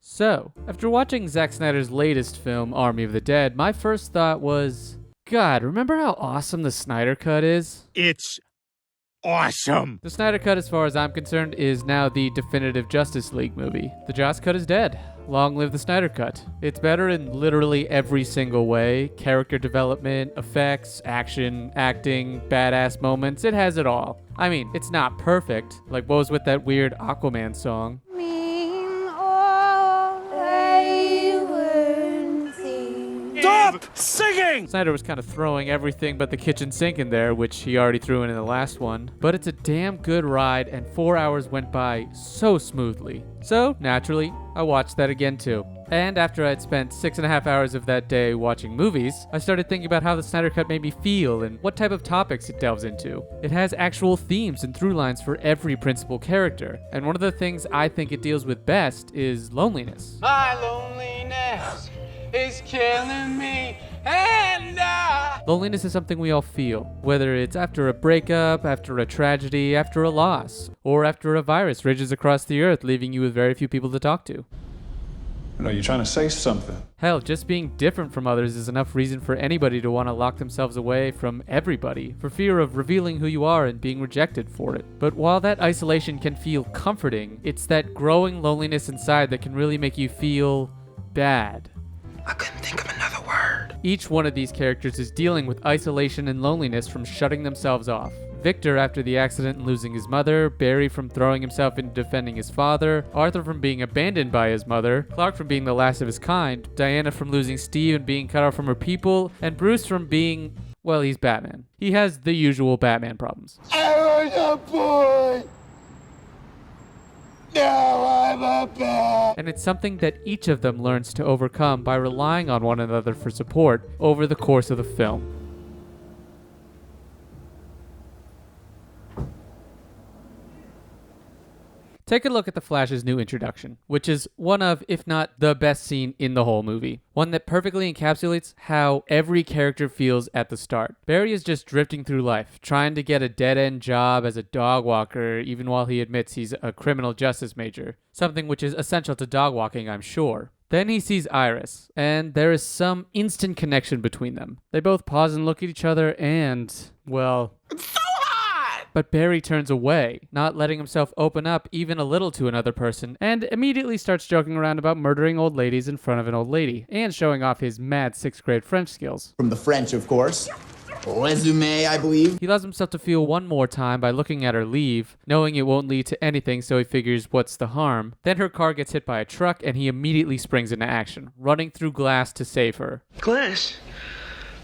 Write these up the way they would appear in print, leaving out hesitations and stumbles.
So, after watching Zack Snyder's latest film, Army of the Dead, my first thought was, God, remember how awesome the Snyder Cut is? It's awesome. The Snyder Cut, as far as I'm concerned, is now the definitive Justice League movie. The Joss Cut is dead. Long live the Snyder Cut. It's better in literally every single way. Character development, effects, action, acting, badass moments. It has it all. I mean, it's not perfect. Like, what was with that weird Aquaman song? Stop singing! Snyder was kind of throwing everything but the kitchen sink in there, which he already threw in the last one. But it's a damn good ride, and 4 hours went by so smoothly. So, naturally, I watched that again too. And after I'd spent 6.5 hours of that day watching movies, I started thinking about how the Snyder Cut made me feel and what type of topics it delves into. It has actual themes and through lines for every principal character. And one of the things I think it deals with best is loneliness. My loneliness is killing me, and Loneliness is something we all feel, whether it's after a breakup, after a tragedy, after a loss, or after a virus rages across the earth, leaving you with very few people to talk to. No, you're trying to say something. Hell, just being different from others is enough reason for anybody to want to lock themselves away from everybody, for fear of revealing who you are and being rejected for it. But while that isolation can feel comforting, it's that growing loneliness inside that can really make you feel bad. I couldn't think of another word. Each one of these characters is dealing with isolation and loneliness from shutting themselves off. Victor after the accident and losing his mother, Barry from throwing himself into defending his father, Arthur from being abandoned by his mother, Clark from being the last of his kind, Diana from losing Steve and being cut off from her people, and Bruce from being, well, he's Batman. He has the usual Batman problems. I was a boy. Now I'm a bat. And it's something that each of them learns to overcome by relying on one another for support over the course of the film. Take a look at The Flash's new introduction, which is one of, if not the best scene in the whole movie. One that perfectly encapsulates how every character feels at the start. Barry is just drifting through life, trying to get a dead-end job as a dog walker, even while he admits he's a criminal justice major. Something which is essential to dog walking, I'm sure. Then he sees Iris, and there is some instant connection between them. They both pause and look at each other and, well... But Barry turns away, not letting himself open up even a little to another person, and immediately starts joking around about murdering old ladies in front of an old lady, and showing off his mad 6th grade French skills. From the French, of course. Resume, I believe. He allows himself to feel one more time by looking at her leave, knowing it won't lead to anything, so he figures what's the harm. Then her car gets hit by a truck, and he immediately springs into action, running through glass to save her. Glass?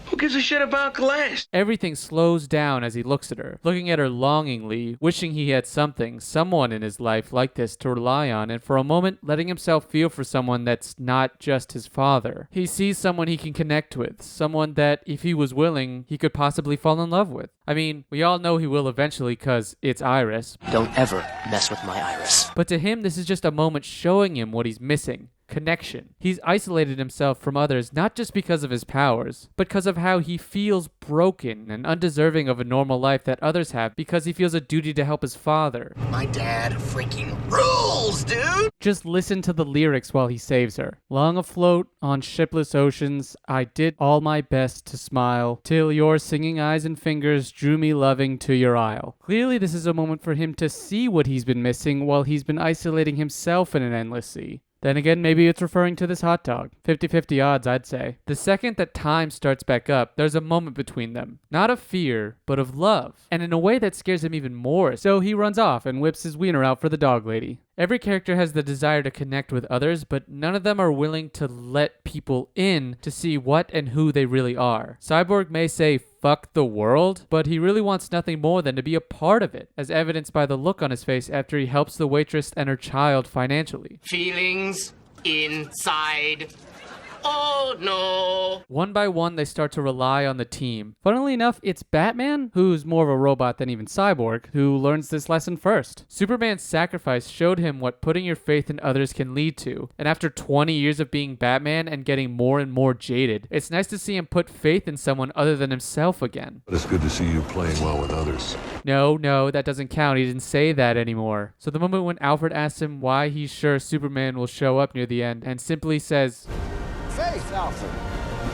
Who gives a shit about glass? Everything slows down as he looks at her, looking at her longingly, wishing he had someone in his life like this to rely on, and for a moment letting himself feel for someone that's not just his father. He sees someone he can connect with, someone that, if he was willing, he could possibly fall in love with. I mean, we all know he will eventually because it's Iris. Don't ever mess with my Iris. But to him, this is just a moment showing him what he's missing. Connection. He's isolated himself from others not just because of his powers, but because of how he feels broken and undeserving of a normal life that others have because he feels a duty to help his father. My dad freaking rules, dude. Just listen to the lyrics while he saves her. Long afloat on shipless oceans, I did all my best to smile, till your singing eyes and fingers drew me loving to your isle. Clearly this is a moment for him to see what he's been missing while he's been isolating himself in an endless sea. Then again, maybe it's referring to this hot dog. 50-50 odds, I'd say. The second that time starts back up, there's a moment between them. Not of fear, but of love. And in a way that scares him even more, so he runs off and whips his wiener out for the dog lady. Every character has the desire to connect with others, but none of them are willing to let people in to see what and who they really are. Cyborg may say, fuck the world, but he really wants nothing more than to be a part of it, as evidenced by the look on his face after he helps the waitress and her child financially. Feelings inside Oh no. One by one, they start to rely on the team. Funnily enough, it's Batman, who's more of a robot than even Cyborg, who learns this lesson first. Superman's sacrifice showed him what putting your faith in others can lead to. And after 20 years of being Batman and getting more and more jaded, it's nice to see him put faith in someone other than himself again. But it's good to see you playing well with others. No, that doesn't count. He didn't say that anymore. So the moment when Alfred asks him why he's sure Superman will show up near the end and simply says, Faith, Alfred.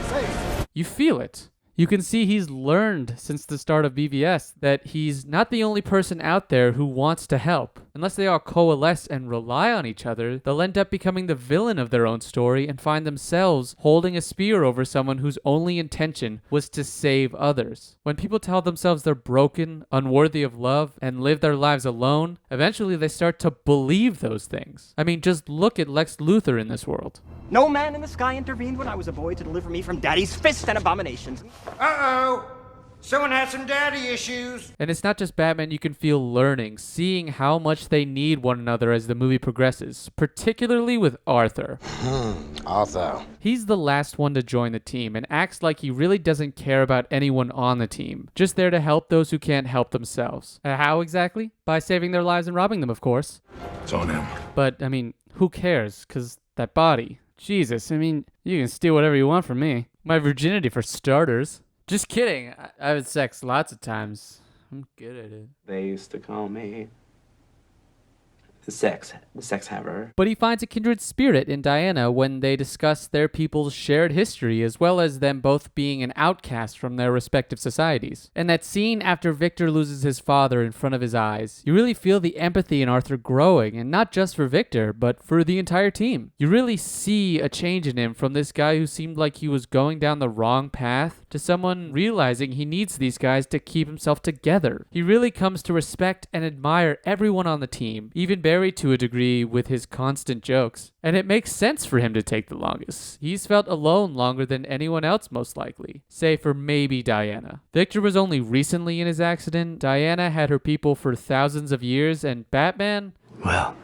Faith. you feel it. You can see he's learned since the start of BVS that he's not the only person out there who wants to help. Unless they all coalesce and rely on each other, they'll end up becoming the villain of their own story and find themselves holding a spear over someone whose only intention was to save others. When people tell themselves they're broken, unworthy of love, and live their lives alone, eventually they start to believe those things. I mean, just look at Lex Luthor in this world. No man in the sky intervened when I was a boy to deliver me from daddy's fist and abominations. Uh-oh. Someone had some daddy issues. And it's not just Batman you can feel learning, seeing how much they need one another as the movie progresses, particularly with Arthur. Arthur. He's the last one to join the team and acts like he really doesn't care about anyone on the team, just there to help those who can't help themselves. How exactly? By saving their lives and robbing them, of course. It's on him. But, I mean, who cares? 'Cause that body. Jesus, I mean, you can steal whatever you want from me. My virginity for starters. Just kidding. I've had sex lots of times. I'm good at it. They used to call me the sex haver. But he finds a kindred spirit in Diana when they discuss their people's shared history, as well as them both being an outcast from their respective societies. And that scene after Victor loses his father in front of his eyes, you really feel the empathy in Arthur growing, and not just for Victor, but for the entire team. You really see a change in him from this guy who seemed like he was going down the wrong path to someone realizing he needs these guys to keep himself together. He really comes to respect and admire everyone on the team, even Barry to a degree with his constant jokes. And it makes sense for him to take the longest. He's felt alone longer than anyone else most likely, save for maybe Diana. Victor was only recently in his accident, Diana had her people for thousands of years, and Batman, Well,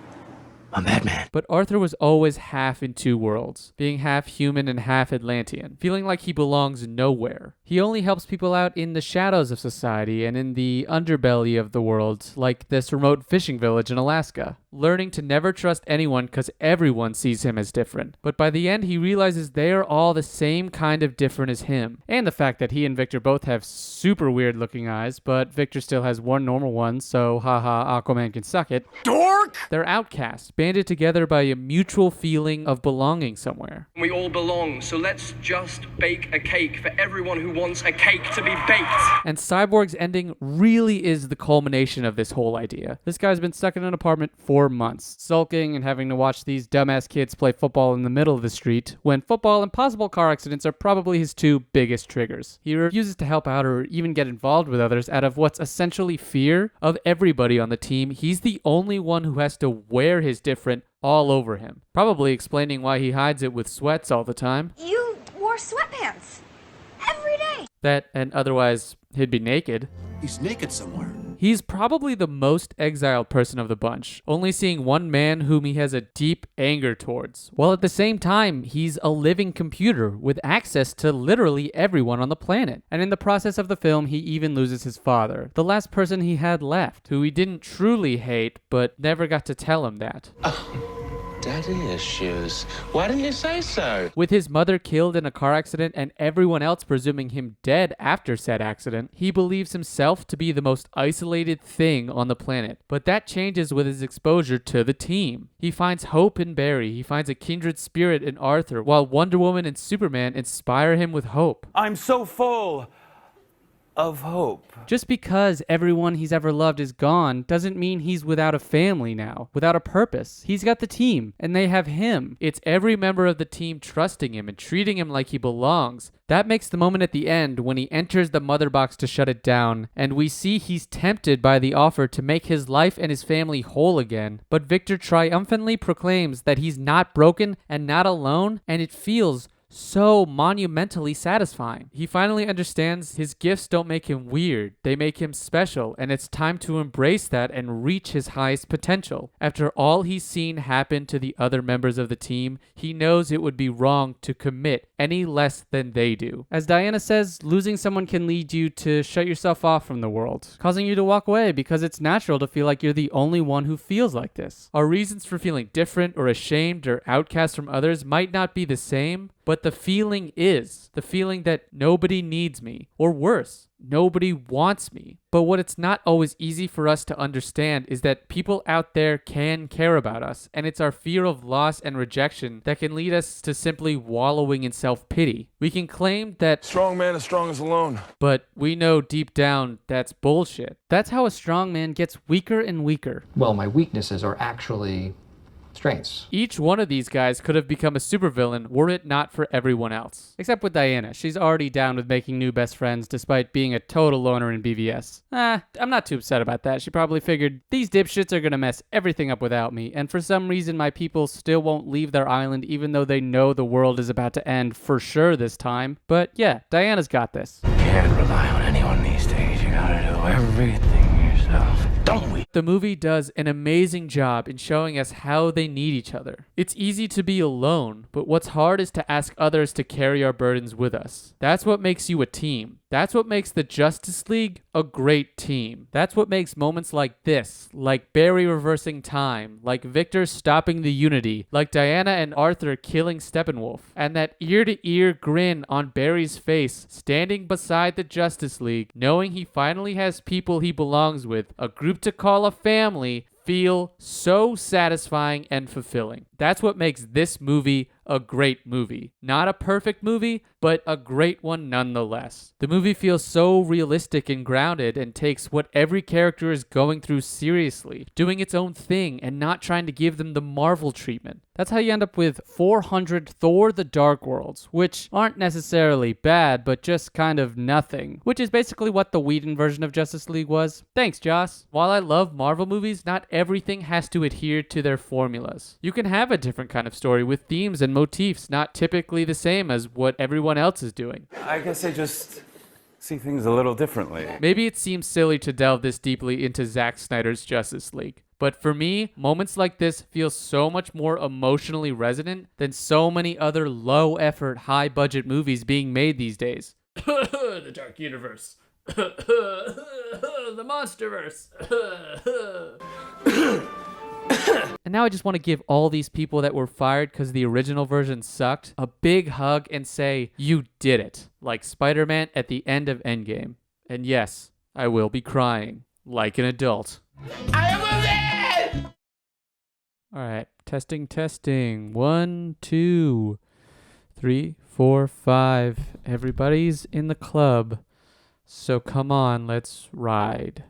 I'm Batman. but Arthur was always half in two worlds, being half human and half Atlantean, feeling like he belongs nowhere. He only helps people out in the shadows of society and in the underbelly of the world, like this remote fishing village in Alaska, learning to never trust anyone because everyone sees him as different. But by the end, he realizes they are all the same kind of different as him, and the fact that he and Victor both have super weird looking eyes, but Victor still has one normal one, so haha, Aquaman can suck it. Dork! They're outcasts, banded together by a mutual feeling of belonging somewhere. We all belong, so let's just bake a cake for everyone who wants a cake to be baked. And Cyborg's ending really is the culmination of this whole idea. This guy's been stuck in an apartment for months, sulking and having to watch these dumbass kids play football in the middle of the street, when football and possible car accidents are probably his two biggest triggers. He refuses to help out or even get involved with others out of what's essentially fear of everybody on the team. He's the only one who has to wear his different all over him, probably explaining why he hides it with sweats all the time. You wore sweatpants every day. That, and otherwise, he'd be naked. He's naked somewhere. He's probably the most exiled person of the bunch, only seeing one man whom he has a deep anger towards, while at the same time, he's a living computer with access to literally everyone on the planet. And in the process of the film, he even loses his father, the last person he had left, who he didn't truly hate, but never got to tell him that. Daddy issues. Why didn't you say so? With his mother killed in a car accident and everyone else presuming him dead after said accident, he believes himself to be the most isolated thing on the planet. But that changes with his exposure to the team. He finds hope in Barry, he finds a kindred spirit in Arthur, while Wonder Woman and Superman inspire him with hope. I'm so full of hope. Just because everyone he's ever loved is gone doesn't mean he's without a family now, without a purpose. He's got the team, and they have him. It's every member of the team trusting him and treating him like he belongs. That makes the moment at the end when he enters the mother box to shut it down, and we see he's tempted by the offer to make his life and his family whole again. But Victor triumphantly proclaims that he's not broken and not alone, and it feels so monumentally satisfying. He finally understands his gifts don't make him weird, they make him special, and it's time to embrace that and reach his highest potential. After all he's seen happen to the other members of the team, he knows it would be wrong to commit any less than they do. As Diana says, losing someone can lead you to shut yourself off from the world, causing you to walk away because it's natural to feel like you're the only one who feels like this. Our reasons for feeling different or ashamed or outcast from others might not be the same, but the feeling is the feeling that nobody needs me, or worse, nobody wants me. But what it's not always easy for us to understand is that people out there can care about us, and it's our fear of loss and rejection that can lead us to simply wallowing in self-pity. We can claim that Strong man is strongest alone. but we know deep down that's bullshit. That's how a strong man gets weaker and weaker. Well, my weaknesses are actually strengths. Each one of these guys could have become a supervillain were it not for everyone else. Except with Diana. She's already down with making new best friends despite being a total loner in BVS. I'm not too upset about that. She probably figured, these dipshits are gonna mess everything up without me, and for some reason my people still won't leave their island even though they know the world is about to end for sure this time. But yeah, Diana's got this. Can't rely on anyone these days. You gotta do everything yourself. Don't we? The movie does an amazing job in showing us how they need each other. It's easy to be alone, but what's hard is to ask others to carry our burdens with us. That's what makes you a team. That's what makes the Justice League a great team. That's what makes moments like this, like Barry reversing time, like Victor stopping the Unity, like Diana and Arthur killing Steppenwolf, and that ear-to-ear grin on Barry's face, standing beside the Justice League, knowing he finally has people he belongs with, a group to call a family, feel so satisfying and fulfilling. That's what makes this movie a great movie. Not a perfect movie, but a great one nonetheless. The movie feels so realistic and grounded and takes what every character is going through seriously, doing its own thing and not trying to give them the Marvel treatment. That's how you end up with 400 Thor the Dark Worlds, which aren't necessarily bad, but just kind of nothing, which is basically what the Whedon version of Justice League was. Thanks, Joss. While I love Marvel movies, not everything has to adhere to their formulas. You can have a different kind of story with themes and motifs not typically the same as what everyone else is doing. I guess I just see things a little differently. Maybe it seems silly to delve this deeply into Zack Snyder's Justice League. But for me, moments like this feel so much more emotionally resonant than so many other low-effort, high-budget movies being made these days. The Dark Universe. The Monsterverse. And now I just want to give all these people that were fired because the original version sucked a big hug and say, you did it. Like Spider-Man at the end of Endgame. And yes, I will be crying like an adult. I am a man! Alright, testing. 1, 2, 3, 4, 5. Everybody's in the club. So come on, let's ride.